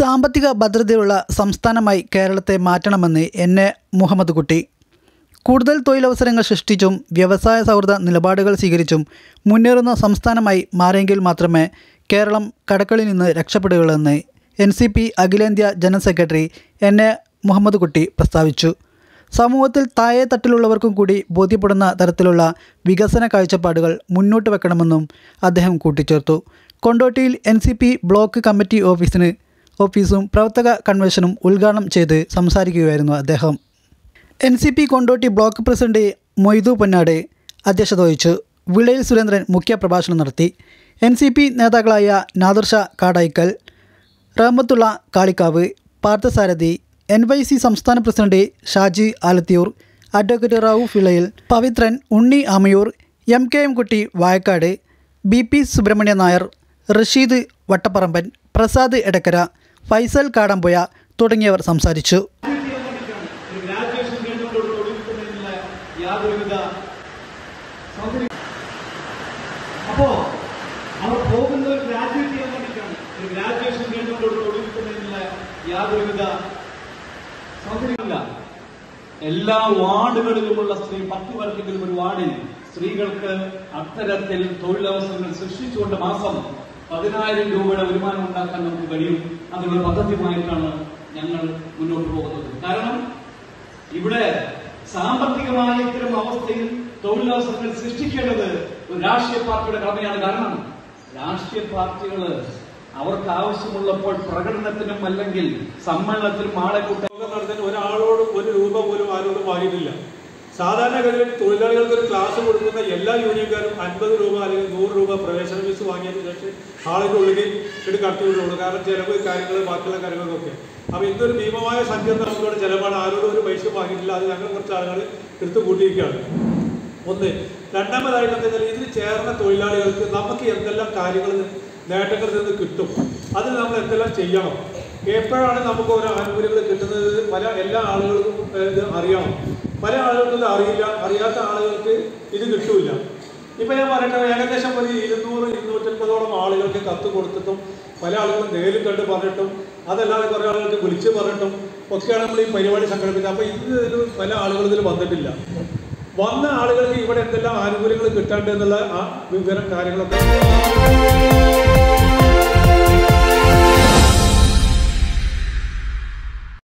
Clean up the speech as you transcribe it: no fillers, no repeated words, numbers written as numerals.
സാമ്പത്തിക ഭദ്രതയുള്ള സംസ്ഥാനമായി കേരളത്തെ മാറ്റണമെന്ന് എൻ.എ. മുഹമ്മദ് കുട്ടി. കൂടുതൽ തൊഴിലവസരങ്ങൾ സൃഷ്ടിച്ചും വ്യവസായ സൗഹൃദ നിലപാടുകൾ സ്വീകരിച്ചും മുന്നേറുന്ന സംസ്ഥാനമായി മാറിയെങ്കിൽ മാത്രമേ കേരളം കടക്കളിൽ നിന്ന് രക്ഷപ്പെടുകയുള്ളൂവെന്ന് NCP അഖിലേന്ത്യാ ജനറൽ സെക്രട്ടറി എൻ.എ. മുഹമ്മദ് കുട്ടി പ്രസ്താവിച്ചു. സമൂഹത്തിൽ താഴെ തട്ടിലുള്ളവർക്കും കൂടി ബോധ്യപ്പെടുന്ന തരത്തിലുള്ള വികസന കാഴ്ചപ്പാടുകൾ മുന്നോട്ട് വെക്കണമെന്നും അദ്ദേഹം കൂട്ടിച്ചേർത്തു. കൊണ്ടോട്ടിയിൽ NCP ബ്ലോക്ക് കമ്മിറ്റി ഓഫീസും പ്രവർത്തക കൺവെൻഷനും ഉദ്ഘാടനം ചെയ്ത് സംസാരിക്കുകയായിരുന്നു അദ്ദേഹം. NCP Kondotty block president Moidu Ponnad അധ്യക്ഷത വഹിച്ചു. വിളയിൽ സുരേന്ദ്രൻ മുഖ്യ പ്രഭാഷണം നടത്തി. NCP നേതാക്കളായ നാദിർ ഷാ കാടായിക്കൽ, റഹ്മത്തുള്ള കാളിക്കാവ്, പാർത്ഥസാരഥി, NYC സംസ്ഥാന president Shaji Alathiyur, advocate Rauf Vilayil, Pavithran, Unni Amayur, MKM Kutty Vayakkad, BP Subramanian Nair, Rasheed Vattapparamban, Prasad Edakkara, Faisal Kadampuzha തുടങ്ങിയവർ സംസാരിച്ചു. അപ്പോൾ അവർ പോകുന്നത് ഗ്രാജുവേറ്റ് ചെയ്യാൻ വേണ്ടിയിട്ടാണ്. ഒരു ഗ്രാജുവേഷൻ കഴിഞ്ഞുകൊണ്ട് തൊഴിലിക്കുന്നതിനുള്ള യാതൊരുവിധ സൗകര്യമില്ല. എല്ലാ വാർഡുകളിലുമുള്ള 10 പേർക്കെങ്കിലും ഒരു വാർഡിൽ സ്ത്രീകൾക്ക് അത്തരത്തിൽ തൊഴിലവസരങ്ങൾ സൃഷ്ടിച്ചുകൊണ്ട് മാസം 10,000 രൂപയുടെ വരുമാനം ഉണ്ടാക്കാൻ നമുക്ക് കഴിയും. അതിനുള്ള പദ്ധതിയുമായിട്ടാണ് ഞങ്ങൾ മുന്നോട്ട് പോകുന്നത്. കാരണം ഇവിടെ സാമ്പത്തികമായ ഇത്തരം അവസ്ഥയിൽ തൊഴിലവസരങ്ങൾ സൃഷ്ടിക്കേണ്ടത് ഒരു രാഷ്ട്രീയ പാർട്ടിയുടെ കടമയാണ്. കാരണം രാഷ്ട്രീയ പാർട്ടികള് അവർക്ക് ആവശ്യമുള്ളപ്പോൾ പ്രകടനത്തിനും അല്ലെങ്കിൽ സമ്മേളനത്തിനും ആളെ കൂട്ടാൻ നടത്താൻ ഒരാളോട് 1 രൂപ പോലും ആരോടും വാങ്ങിയിട്ടില്ല. സാധാരണഗതിയിൽ തൊഴിലാളികൾക്ക് ഒരു ക്ലാസ് കൊടുക്കുന്ന എല്ലാ യൂണിയൻകാരും 50 രൂപ അല്ലെങ്കിൽ 100 രൂപ പ്രവേശന ഫീസ് വാങ്ങിയതിനു ശേഷം ആളുകൾ ഒഴുകി ഇത് കടത്തിവിടുള്ളൂ. കാരണം ചെലവ് കാര്യങ്ങൾ ബാക്കിയുള്ള കാര്യങ്ങൾക്കൊക്കെ. അപ്പൊ ഇതൊരു ഭീമമായ സംഖ്യ നമുക്കിവിടെ ചെലവാണ്. ആരോടും ഒരു പൈസ വാങ്ങിയിട്ടില്ല. അത് ഞങ്ങൾ കുറച്ച് ആളുകൾ എടുത്തു കൂട്ടിയിരിക്കുകയാണ്. ഒന്ന്. രണ്ടാമതായിട്ട് എന്താ വെച്ചാൽ ഇതിൽ ചേർന്ന തൊഴിലാളികൾക്ക് നമുക്ക് എന്തെല്ലാം കാര്യങ്ങൾ നേട്ടങ്ങളിൽ നിന്ന് കിട്ടും, അതിൽ നമ്മൾ എന്തെല്ലാം ചെയ്യണം, എപ്പോഴാണ് നമുക്ക് ഓരോ ആനുകൂല്യങ്ങൾ കിട്ടുന്നത് എല്ലാ ആളുകൾക്കും ഇത് അറിയണം. പല ആളുകൾക്കും ഇത് അറിയില്ല. അറിയാത്ത ആളുകൾക്ക് ഇത് കിട്ടൂല. ഇപ്പം ഞാൻ പറയട്ടെ, ഏകദേശം ഒരു 200-250ഓളം ആളുകൾക്ക് കത്ത് കൊടുത്തിട്ടും പല ആളുകളും നേരിൽ കണ്ട് പറഞ്ഞിട്ടും അതല്ലാതെ കുറേ ആളുകൾക്ക് വിളിച്ച് പറഞ്ഞിട്ടും ഒക്കെയാണ് നമ്മൾ ഈ പരിപാടി സംഘടിപ്പിച്ചത്. അപ്പോൾ ഇതിൽ പല ആളുകളും ഇതിൽ വന്നിട്ടില്ല. വന്ന ആളുകൾക്ക് ഇവിടെ എന്തെല്ലാം ആനുകൂല്യങ്ങൾ കിട്ടാണ്ട് എന്നുള്ള ആ വിവരം കാര്യങ്ങളൊക്കെ